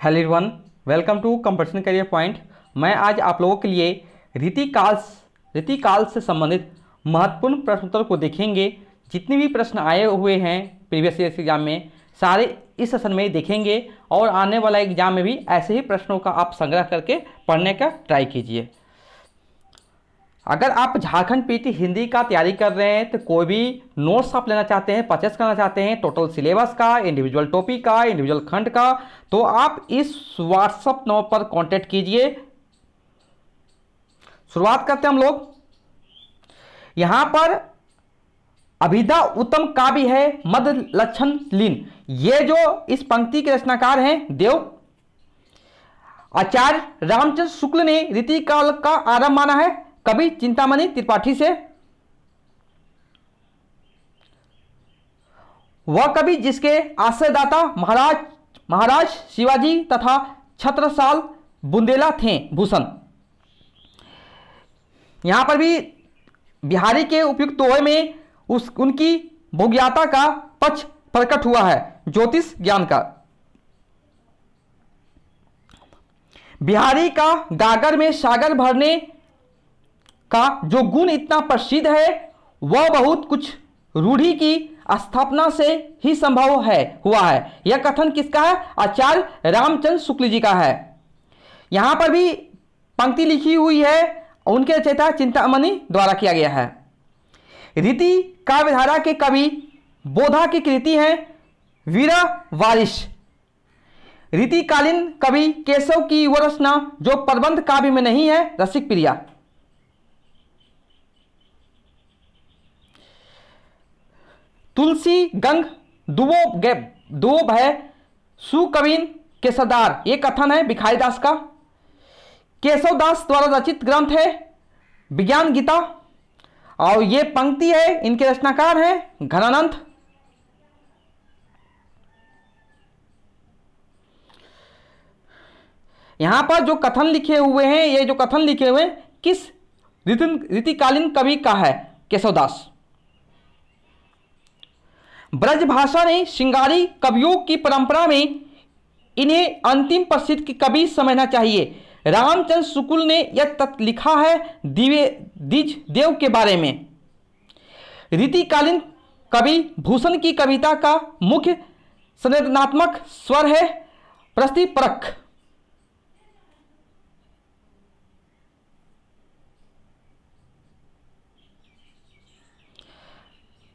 Hello everyone, welcome to Competition Career Point. मैं आज आप लोगों के लिए रीतिकाल से संबंधित महत्वपूर्ण प्रश्नोत्तर को देखेंगे। जितने भी प्रश्न आए हुए हैं प्रीवियस ईयर एग्जाम में, सारे इस सेशन में देखेंगे और आने वाला एग्जाम में भी ऐसे ही प्रश्नों का आप संग्रह करके पढ़ने का ट्राई कीजिए। अगर आप झारखंड पीटी हिंदी का तैयारी कर रहे हैं तो कोई भी नोट्स आप लेना चाहते हैं, परचेस करना चाहते हैं, टोटल सिलेबस का, इंडिविजुअल टॉपिक का, इंडिविजुअल खंड का, तो आप इस व्हाट्सएप नंबर पर कांटेक्ट कीजिए। शुरुआत करते हैं हम लोग। यहां पर अभिधा उत्तम काव्य है मध्य लक्षण लीन। ये जो इस पंक्ति के रचनाकार हैं देव आचार्य रामचंद्र शुक्ल ने रीतिकाल का आरंभ माना है कवि चिंतामणि त्रिपाठी से। वह कवि जिसके आश्रयदाता महाराज शिवाजी तथा छत्रसाल बुंदेला थे भूषण। यहां पर भी बिहारी के उपयुक्त दोहे में उनकी भोग्यता का पक्ष प्रकट हुआ है, ज्योतिष ज्ञान का। बिहारी का गागर में सागर भरने का जो गुण इतना प्रसिद्ध है वह बहुत कुछ रूढ़ी की स्थापना से ही संभव हुआ है। यह कथन किसका है? आचार्य रामचंद्र शुक्ल जी का है। यहां पर भी पंक्ति लिखी हुई है, उनके रचयिता चिंतामणि द्वारा किया गया है। रीति काव्यधारा के कवि बोधा की कृति है वीरा वारिश। रीतिकालीन कवि केशव की वह रचना जो प्रबंध काव्य में नहीं है रसिक प्रिया। तुलसी गंग दुवो भय सुकविन के सरदार, ये कथन है भिखारी दास का। केशव दास द्वारा रचित ग्रंथ है विज्ञान गीता और ये पंक्ति है, इनके रचनाकार हैं घनानंद। यहां पर जो कथन लिखे हुए हैं, ये जो कथन लिखे हुए हैं किस रीतिकालीन कवि का है? केशवदास। ब्रजभाषा ने श्रृंगारी कवियों की परंपरा में इन्हें अंतिम प्रसिद्ध कवि समझना चाहिए। रामचंद्र शुक्ल ने यह तथ्य लिखा है द्विज देव के बारे में। रीतिकालीन कवि भूषण की कविता का मुख्य संवेदनात्मक स्वर है प्रतिपरक।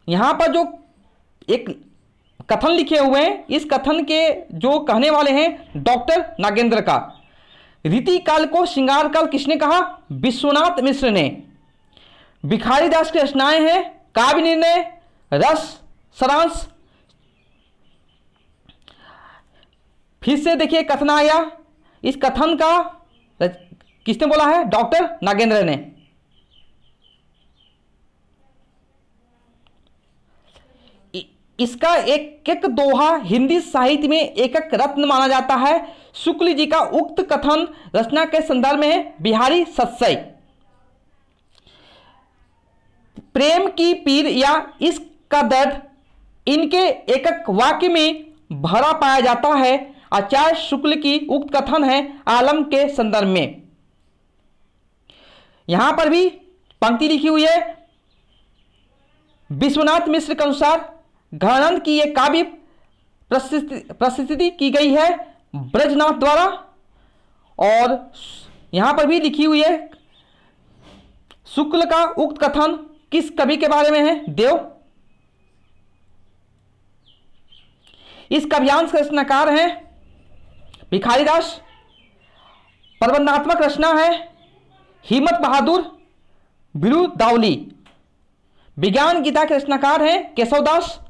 यहां पर जो एक कथन लिखे हुए हैं, इस कथन के जो कहने वाले हैं डॉक्टर नागेंद्र का। रीतिकाल को श्रृंगार काल किसने कहा? विश्वनाथ मिश्र ने। भिखारी दास की रचनाएं हैं काव्य निर्णय, रस सारांश। फिर से देखिए कथन आया, इस कथन का किसने बोला है? डॉक्टर नागेंद्र ने। इसका एक दोहा हिंदी साहित्य में एक रत्न माना जाता है। शुक्ल जी का उक्त कथन रचना के संदर्भ में है बिहारी सत्सई। प्रेम की पीर या इश्क का दर्द इनके एक वाक्य में भरा पाया जाता है। आचार्य शुक्ल की उक्त कथन है आलम के संदर्भ में। यहां पर भी पंक्ति लिखी हुई है विश्वनाथ मिश्र के अनुसार घनानंद की यह काव्य प्रसिद्धि की गई है ब्रजनाथ द्वारा। और यहां पर भी लिखी हुई है शुक्ल का उक्त कथन किस कवि के बारे में है? देव। इस काव्यांश के रचनाकार हैं भिखारी दास। प्रबंधात्मक रचना है हिम्मत बहादुर बिरुदावली। विज्ञान गीता के रचनाकार हैं केशवदास।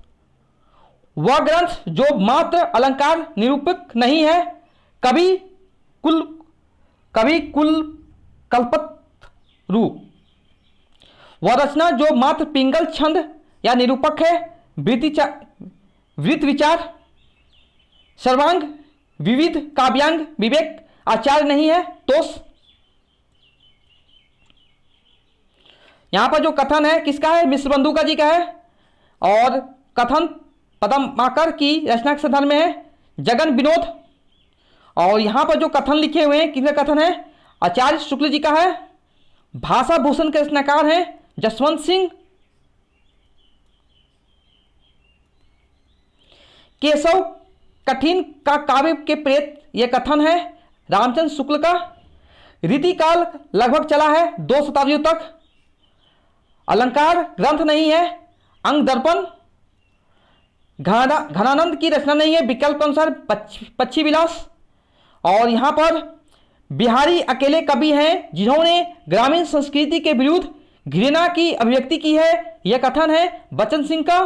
वह ग्रंथ जो मात्र अलंकार निरूपक नहीं है, कवि कुल कल्पतरु। वह रचना जो मात्र पिंगल छंद या निरूपक है, वृत्त विचार सर्वांग विविध काव्यांग विवेक आचार्य नहीं है तोष। यहां पर जो कथन है किसका है? मिश्र बंधु जी का है। और कथन पदमाकर की रचना के संदर्भ में है जगन विनोद। और यहां पर जो कथन लिखे हुए हैं किसका कथन है? आचार्य शुक्ल जी का है। भाषा भूषण के रचनाकार हैं जसवंत सिंह। केशव कठिन का काव्य के प्रेत यह कथन है रामचंद्र शुक्ल का। रीतिकाल लगभग चला है 2 शताब्दियों तक। अलंकार ग्रंथ नहीं है। अंग दर्पण घनानंद की रचना नहीं है विकल्प अनुसार पक्षी विलास। और यहां पर बिहारी अकेले कवि हैं जिन्होंने ग्रामीण संस्कृति के विरुद्ध घृणा की अभिव्यक्ति की है, यह कथन है बच्चन सिंह का।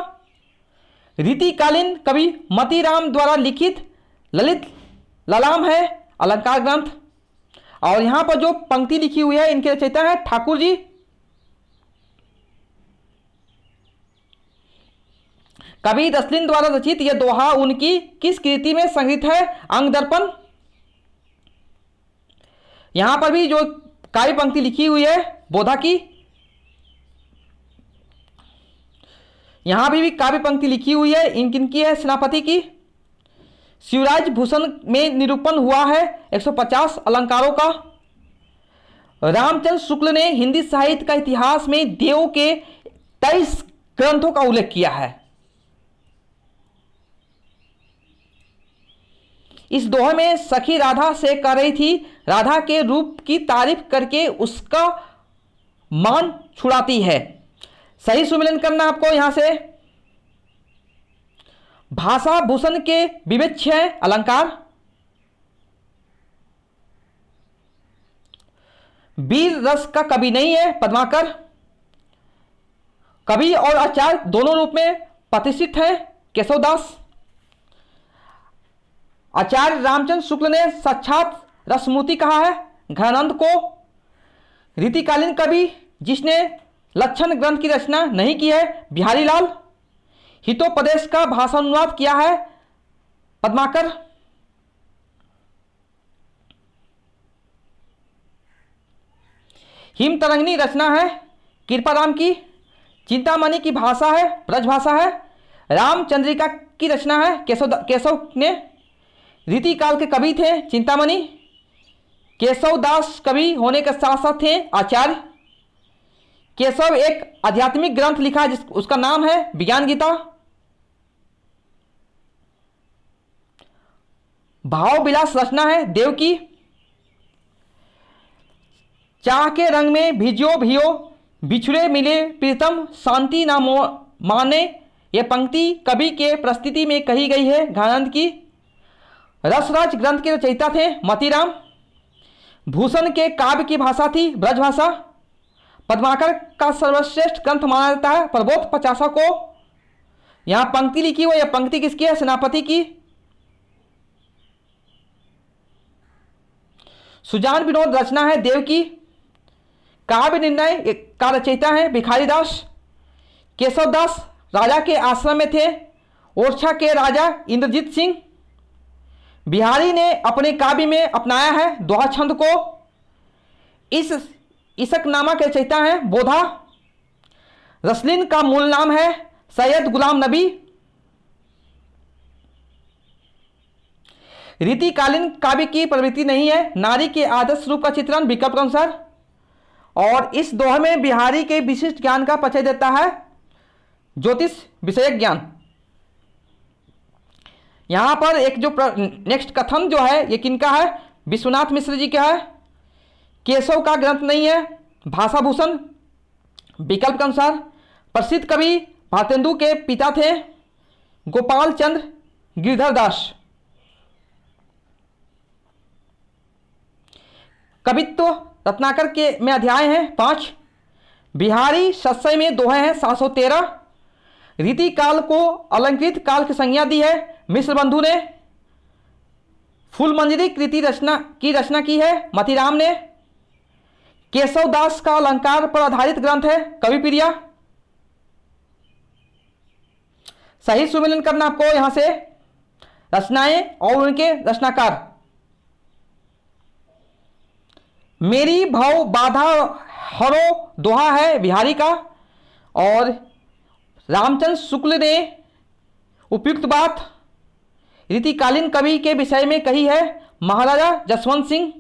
रीतिकालीन कवि मतीराम द्वारा लिखित ललित ललाम है अलंकार ग्रंथ। और यहां पर जो पंक्ति लिखी हुई है इनके रचयिता है ठाकुर जी। कवि रसलिन द्वारा रचित यह दोहा उनकी किस कृति में संग्रहित है? अंग दर्पण। यहां पर भी जो काव्य पंक्ति लिखी हुई है बोधा की, यहां भी काव्य पंक्ति लिखी हुई है इनकी है सेनापति की। शिवराज भूषण में निरूपण हुआ है 150 अलंकारों का। रामचंद्र शुक्ल ने हिंदी साहित्य का इतिहास में देव के 23 ग्रंथों का उल्लेख किया है। इस दोहे में सखी राधा से कह रही थी, राधा के रूप की तारीफ करके उसका मान छुड़ाती है। सही सुमिलन करना आपको यहां से। भाषा भूषण के विवेच्य है अलंकार। वीर रस का कवि नहीं है पद्माकर। कवि और आचार्य दोनों रूप में प्रतिष्ठित है केशवदास। आचार्य रामचंद्र शुक्ल ने साक्षात रसमूर्ति कहा है घनानंद को। रीतिकालीन कवि जिसने लक्षण ग्रंथ की रचना नहीं की है बिहारी लाल। हितोपदेश का भाषानुवाद किया है पद्माकर। हिम तरंगिनी रचना है कृपाराम की। चिंतामणि की भाषा है ब्रजभाषा है। रामचंद्रिका की रचना है केशव ने। रीतिकाल के कवि थे चिंतामणि। केशवदास कवि होने के साथ साथ थे आचार्य। केशव एक आध्यात्मिक ग्रंथ लिखा जिस उसका नाम है विज्ञान गीता। भाव विलास रचना है देव की। चाह के रंग में भिजियो भियो बिछड़े मिले प्रीतम शांति ना माने, यह पंक्ति कवि के प्रस्तुति में कही गई है घनानंद की। रसराज ग्रंथ के रचयिता थे मतीराम। भूषण के काव्य की भाषा थी ब्रजभाषा। पद्माकर का सर्वश्रेष्ठ ग्रंथ माना जाता है प्रबोध 50 को। यहां पंक्ति लिखी हुई, यह पंक्ति किसकी है? सेनापति की। सुजान विनोद रचना है देव की। काव्य निर्णय का रचयिता है भिखारी दास। केशवदास राजा के आश्रम में थे। ओरछा के राजा इंद्रजीत सिंह। बिहारी ने अपने काव्य में अपनाया है दोहा छंद को। इस इसकनामा के रचयिता है बोधा। रसलिन का मूल नाम है सैयद गुलाम नबी। रीतिकालीन काव्य की प्रवृत्ति नहीं है। नारी के आदर्श रूप का चित्रण विकल्प के अनुसार। और इस दोहे में बिहारी के विशिष्ट ज्ञान का परिचय देता है ज्योतिष विषयक ज्ञान। यहां पर एक जो नेक्स्ट कथन जो है ये किनका है? विश्वनाथ मिश्र जी का है। केशव का ग्रंथ नहीं है। भाषा भूषण विकल्प के अनुसार। प्रसिद्ध कवि भारतेंदु के पिता थे गोपाल चंद्र गिरधर दास। कवित्व रत्नाकर के में अध्याय हैं 5। बिहारी सस्सय में दोहे हैं 713। रीति काल को अलंकृत काल की संज्ञा दी है मिश्र बंधु ने। फूलमंजरी कृति रचना की है मतीराम ने। केशवदास का अलंकार पर आधारित ग्रंथ है कविप्रिया। सही सुमिलन करना आपको यहां से रचनाएं और उनके रचनाकार। मेरी भव बाधा हरो दोहा है बिहारी का। और रामचंद्र शुक्ल ने उपयुक्त बात रीतिकालीन कवि के विषय में कही है? महाराजा जसवंत सिंह।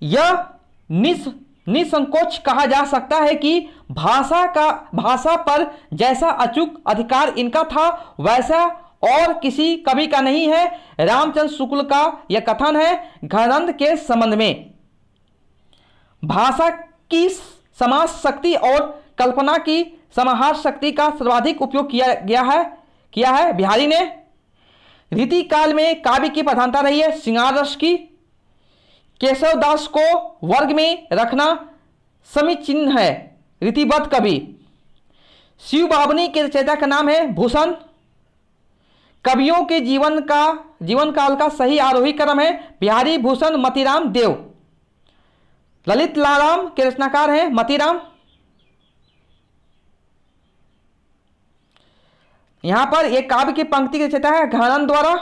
यह निसंकोच कहा जा सकता है कि भाषा पर जैसा अचूक अधिकार इनका था वैसा और किसी कवि का नहीं है। रामचंद्र शुक्ल का यह कथन है घनानंद के संबंध में। भाषा की समाज शक्ति और कल्पना की समाहार शक्ति का सर्वाधिक उपयोग किया है बिहारी ने। रीति काल में काव्य की प्रधानता रही है श्रृंगार रस की। केशव दास को वर्ग में रखना समीचीन है। रीतिबद्ध कवि। शिव बाबनी के रचयिता का नाम है भूषण। कवियों के जीवन काल का सही आरोही क्रम है बिहारी भूषण मतीराम देव। ललित लाराम के रचनाकार हैं मतीराम। यहां पर एक काव्य की पंक्ति की रचयिता है घनानंद द्वारा।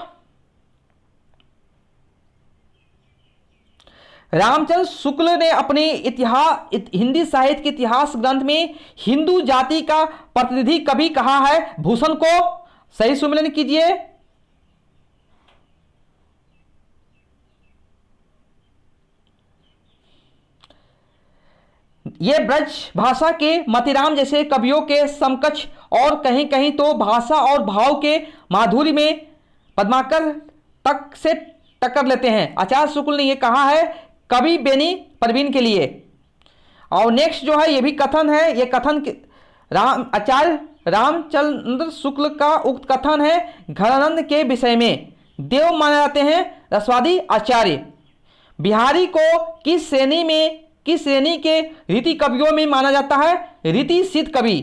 रामचंद्र शुक्ल ने अपने हिंदी साहित्य के इतिहास ग्रंथ में हिंदू जाति का प्रतिनिधि कवि कहा है भूषण को। सही सुमिलन कीजिए। ये ब्रज भाषा के मतीराम जैसे कवियों के समकक्ष और कहीं कहीं तो भाषा और भाव के माधुर्य में पद्माकर तक से टक्कर लेते हैं। आचार्य शुक्ल ने यह कहा है कवि बेनी परवीन के लिए। और नेक्स्ट जो है ये भी कथन है। ये कथन आचार्य रामचंद्र शुक्ल का उक्त कथन है घनानंद के विषय में। देव माने जाते हैं रसवादी आचार्य। बिहारी को किस श्रेणी के रीति कवियों में माना जाता है? रीति सिद्ध कवि।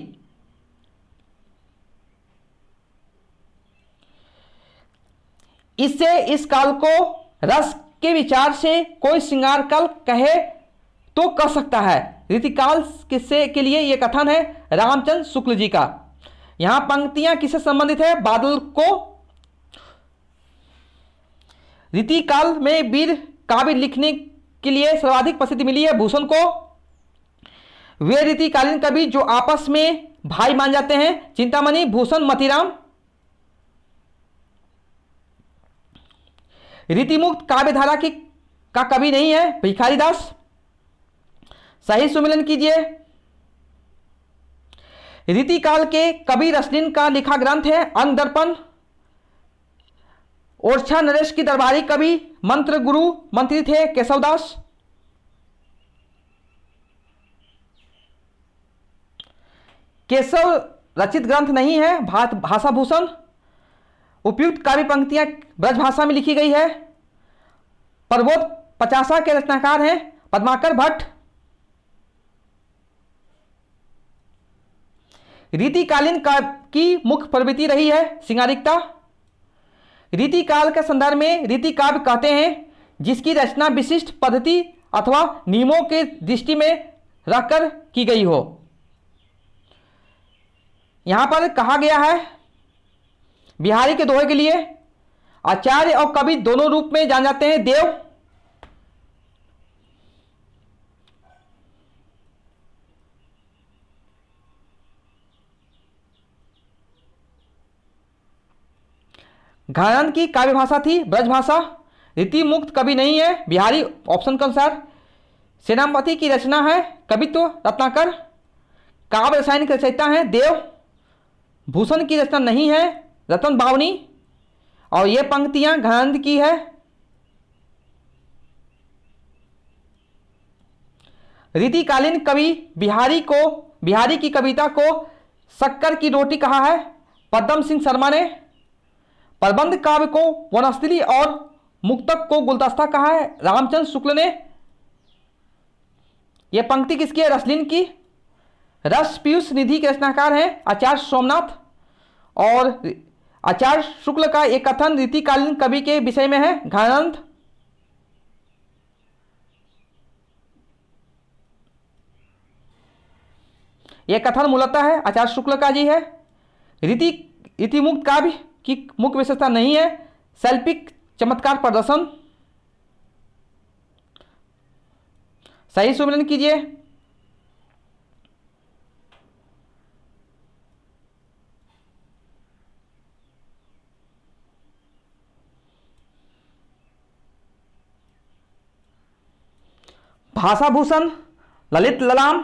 इससे इस काल को रस के विचार से कोई श्रृंगार काल कहे तो कह सकता है। रीतिकाल किससे के लिए यह कथन है रामचंद्र शुक्ल जी का। यहां पंक्तियां किससे संबंधित है? बादल को। रीतिकाल में वीर काव्य लिखने के लिए सर्वाधिक प्रसिद्धि मिली है भूषण को। वे रीतिकालीन कवि जो आपस में भाई मान जाते हैं चिंतामणि भूषण मतीराम। रीतिमुक्त काव्यधारा का कवि नहीं है भिखारी दास। सही सुमिलन कीजिए। रीतिकाल के कवि रसलिन का लिखा ग्रंथ है अंग दर्पण। ओरछा नरेश की दरबारी कवि मंत्र गुरु मंत्री थे केशवदास। केशव रचित ग्रंथ नहीं है भाषा भूषण। उपयुक्त काव्य पंक्तियां ब्रज भाषा में लिखी गई है। प्रबोध पचासा के रचनाकार हैं पद्माकर भट्ट। रीतिकालीन की मुख्य प्रवृत्ति रही है श्रृंगारिकता। रीतिकाल के संदर्भ में रीति काव्य कहते हैं जिसकी रचना विशिष्ट पद्धति अथवा नियमों के दृष्टि में रखकर की गई हो। यहां पर कहा गया है बिहारी के दोहे के लिए आचार्य और कवि दोनों रूप में जान जाते हैं देव। घनानंद की काव्य भाषा थी ब्रज भाषा। रीति मुक्त कवि नहीं है बिहारी ऑप्शन के अनुसार। सेनापति की रचना है कवित्व रत्नाकर। काव्य रसायन के रचयिता हैं देव। भूषण की रचना नहीं है रतन बावनी। और ये पंक्तियां घनानंद की है। रीतिकालीन कवि बिहारी की कविता को शक्कर की रोटी कहा है पद्म सिंह शर्मा ने। प्रबंध काव्य को वनस्थली और मुक्तक को गुलदस्ता कहा है रामचंद्र शुक्ल ने। यह पंक्ति किसकी है? रसलिन की। रस पीयूष निधि के रचनाकार हैं आचार्य सोमनाथ। और आचार्य शुक्ल का एक कथन रीतिकालीन कवि के विषय में है घनानंद। यह कथन मूलतः है आचार्य शुक्ल का जी है। रीतिमुक्त काव्य की मुख्य विशेषता नहीं है शैल्पिक चमत्कार प्रदर्शन। सही सुमिलन कीजिए। भाषाभूषण, ललित ललाम,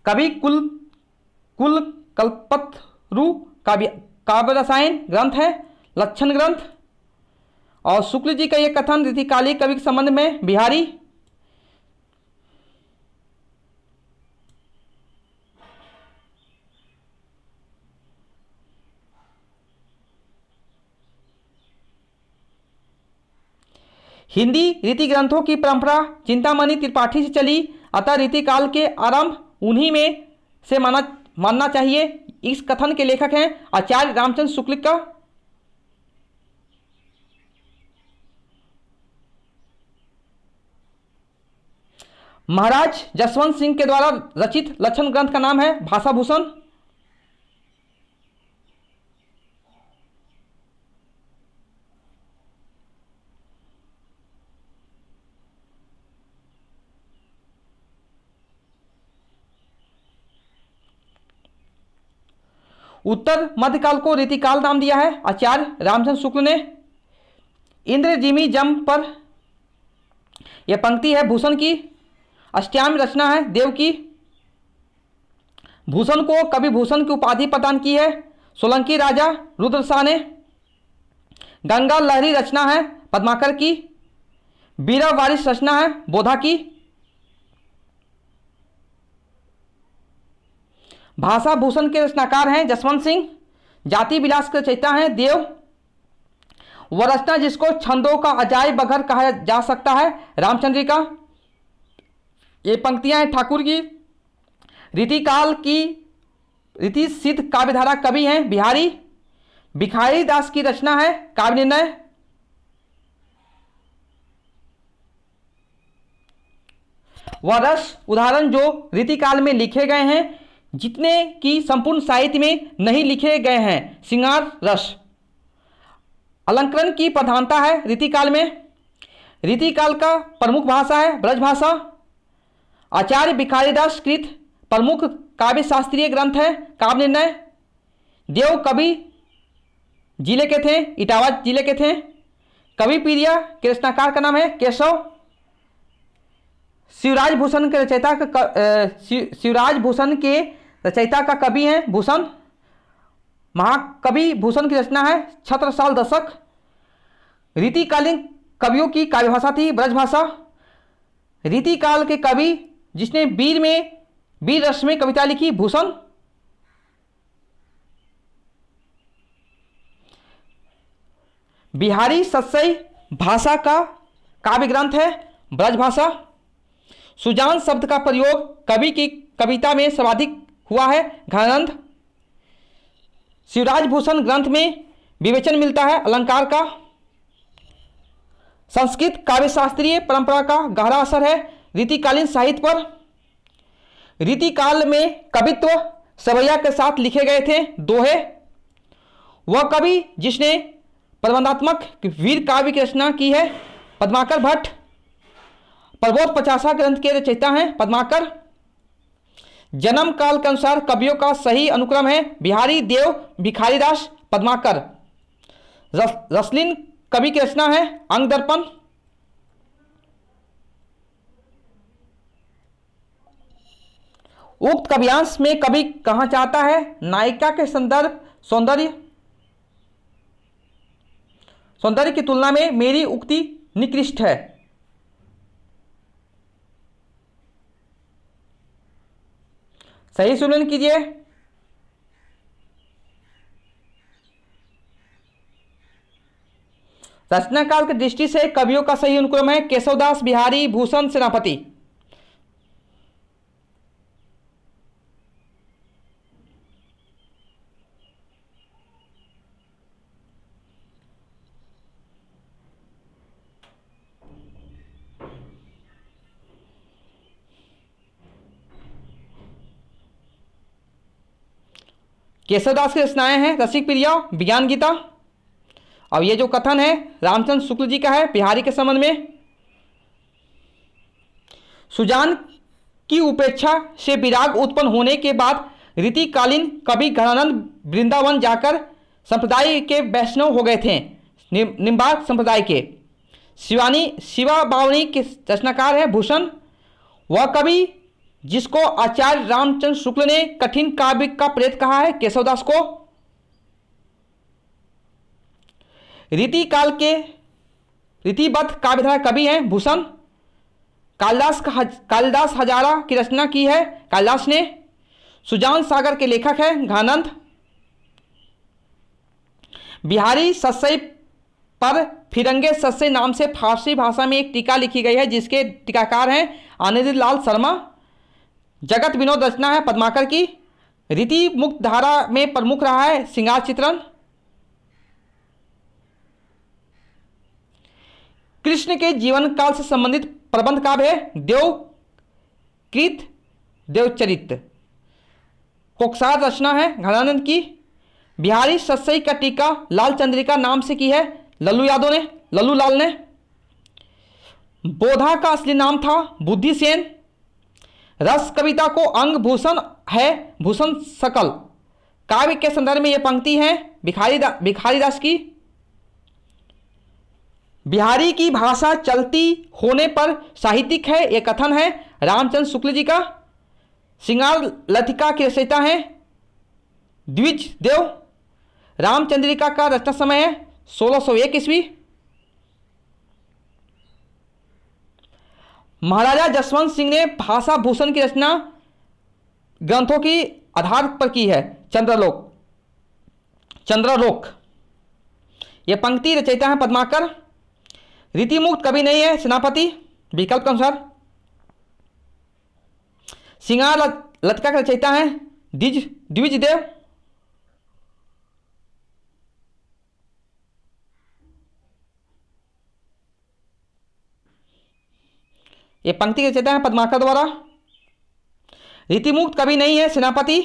कवि कुल कुल कल्पतरु काव्य रसायन ग्रंथ है, लक्षण ग्रंथ। और शुक्ल जी का यह कथन रीतिकाली कवि के संबंध में बिहारी। हिंदी रीति ग्रंथों की परंपरा चिंतामणि त्रिपाठी से चली, अतः रीतिकाल के आरंभ उन्हीं में से मानना चाहिए। इस कथन के लेखक हैं आचार्य रामचंद्र शुक्ल का। महाराज जसवंत सिंह के द्वारा रचित लक्षण ग्रंथ का नाम है भाषाभूषण। उत्तर मध्यकाल को रीतिकाल नाम दिया है आचार्य रामचंद्र शुक्ल ने। इंद्र जिमी जम पर यह पंक्ति है भूषण की। अष्टाम्य रचना है देव की। भूषण को कवि भूषण की उपाधि प्रदान की है सोलंकी राजा रुद्रशाह ने। गंगा लहरी रचना है पद्माकर की। बीरा वारिस रचना है बोधा की। भाषा भूषण के रचनाकार हैं जसवंत सिंह। जाति विलास के रचयिता हैं देव। वह रचना जिसको छंदों का अजायब बघर कहा जा सकता है रामचंद्रिका। ये पंक्तियां हैं ठाकुर की। रीतिकाल की रीति सिद्ध काव्यधारा कवि हैं बिहारी। भिखारी दास की रचना है काव्य निर्णय। वह रस उदाहरण जो रीतिकाल में लिखे गए हैं जितने कि संपूर्ण साहित्य में नहीं लिखे गए हैं। श्रृंगार रस। अलंकरण की प्रधानता है रीतिकाल में। रीतिकाल का प्रमुख भाषा है ब्रज भाषा। आचार्य भिखारीदास कृत प्रमुख काव्य शास्त्रीय ग्रंथ है काव्य निर्णय। देव कवि जिले के थे, इटावा जिले के थे। कवि पीरिया के रचनाकार का नाम है केशव। शिवराज भूषण के रचयिता का कवि हैं भूषण। महाकवि भूषण की रचना है छत्रसाल दशक। रीतिकालीन कवियों की काव्य भाषा थी ब्रज भाषा। रीतिकाल के कवि जिसने वीर रस में कविता लिखी भूषण। बिहारी सत्सई भाषा का काव्य ग्रंथ है ब्रज भाषा। सुजान शब्द का प्रयोग कवि की कविता में सर्वाधिक हुआ है घनानंद। शिवराज भूषण ग्रंथ में विवेचन मिलता है अलंकार का। संस्कृत काव्य शास्त्रीय परंपरा का गहरा असर है रीतिकालीन साहित्य पर। रीतिकाल में कवित्व सवैया के साथ लिखे गए थे दोहे। वह कवि जिसने प्रबंधात्मक वीर काव्य की रचना की है पद्माकर भट्ट। प्रबोध 50 ग्रंथ के रचयिता हैं पद्माकर। जन्म काल के अनुसार कवियों का सही अनुक्रम है बिहारी, देव, भिखारीदास, पद्माकर। रसलीन कवि की रचना है अंग दर्पण। उक्त काव्यांश में कवि कहा चाहता है नायिका के सौंदर्य की तुलना में मेरी उक्ति निकृष्ट है। सही सुमेलन कीजिए। रचनाकाल की दृष्टि से कवियों का सही अनुक्रम है केशवदास, बिहारी, भूषण, सेनापति। केशवदास की रचनाएं हैं रसिक प्रिया, विज्ञान गीता। और ये जो कथन है रामचंद्र शुक्ल जी का है बिहारी के संबंध में। सुजान की उपेक्षा से विराग उत्पन्न होने के बाद रीतिकालीन कवि घनानंद वृंदावन जाकर संप्रदाय के वैष्णव हो गए थे। निम्बार्क संप्रदाय के शिवा बावनी के रचनाकार है भूषण। वह कवि जिसको आचार्य रामचंद्र शुक्ल ने कठिन काव्य का प्रेत कहा है, केशवदास को। रीति काल के रीतिबद्ध काव्यधारा कवि हैं भूषण। कालिदास हजारा की रचना की है कालिदास ने। सुजान सागर के लेखक हैं घनानंद। बिहारी सस्सई पर फिरंगे सस्सई नाम से फारसी भाषा में एक टीका लिखी गई है, जिसके टीकाकार हैं आनंद लाल शर्मा। जगत विनोद रचना है पद्माकर की। रीति मुक्त धारा में प्रमुख रहा है श्रृंगार चित्रण। कृष्ण के जीवन काल से संबंधित प्रबंध काव्य है देवकृत देवचरित। कोकसार रचना है घनानंद की। बिहारी सस्सई का टीका लाल चंद्रिका नाम से की है लल्लू लाल ने। बोधा का असली नाम था बुद्धिसेन। रस कविता को अंग भूषण है भूषण सकल। काव्य के संदर्भ में यह पंक्ति है भिखारीदास की। बिहारी की भाषा चलती होने पर साहित्यिक है, यह कथन है रामचंद्र शुक्ल जी का। श्रृंगार लतिका के रचयिता हैं द्विज देव। रामचंद्रिका का रचना समय है 1601 ईस्वी। महाराजा जसवंत सिंह ने भाषा भूषण की रचना ग्रंथों की आधार पर की है चंद्रलोक। यह पंक्ति रचयिता है पद्माकर। रीतिमुक्त कवि नहीं है सेनापति विकल्प के अनुसार। श्रृंगार लतिका के रचयिता है द्विजदेव। ये पंक्ति के रचयिता है पद्माकर द्वारा। रीतिमुक्त कवि नहीं है सेनापति।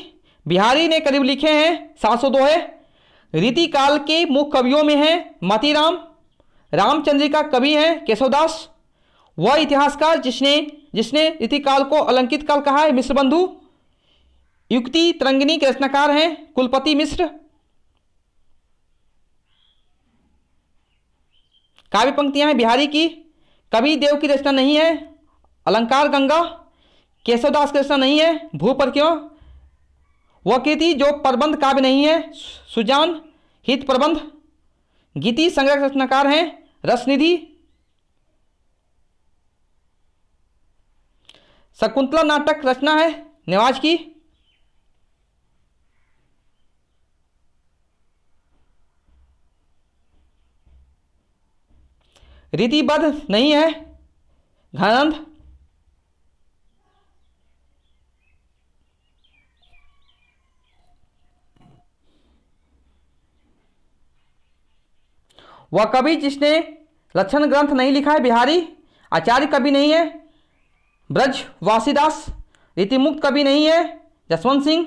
बिहारी ने करीब लिखे हैं 702 है। रीति काल के मुख्य कवियों में हैं मतीराम। रामचंद्रिका कवि हैं केशवदास। वह इतिहासकार जिसने रीति काल को अलंकित काल कहा है मिश्रबंधु। युक्ति तरंगिणी के रचनाकार हैं कुलपति मिश्र। काव्य पंक्तियां हैं बिहारी की। कवि देव की रचना नहीं है अलंकार गंगा। केशवदास की रचना नहीं है भू पर क्यों। वह कृति जो प्रबंध काव्य नहीं है सुजान हित प्रबंध। गीति संग्रह के रचनाकार हैं रसनिधि। शकुंतला नाटक रचना है नेवाज की। रीतिबद्ध नहीं है घनानंद। वह कवि जिसने लक्षण ग्रंथ नहीं लिखा है बिहारी। आचार्य कवि नहीं है ब्रज वासीदास। रीतिमुक्त कवि नहीं है जसवंत सिंह।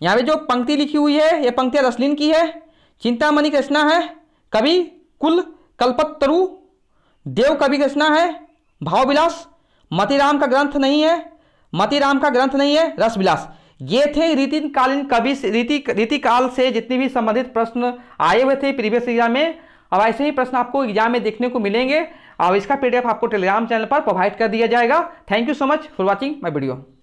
यहाँ पे जो पंक्ति लिखी हुई है यह पंक्तियां रसलीन की है। चिंतामणि की रचना है कवि कुल कल्पतरु। देव कवि की रचना है भावविलास। मतीराम का ग्रंथ नहीं है रसविलास। ये थे रीतिकालीन कवि रीति काल से जितने भी संबंधित प्रश्न आए हुए थे प्रीवियस एग्जाम में। अब ऐसे ही प्रश्न आपको एग्जाम में देखने को मिलेंगे और इसका पीडीएफ आपको टेलीग्राम चैनल पर प्रोवाइड कर दिया जाएगा। Thank you so much for watching my video.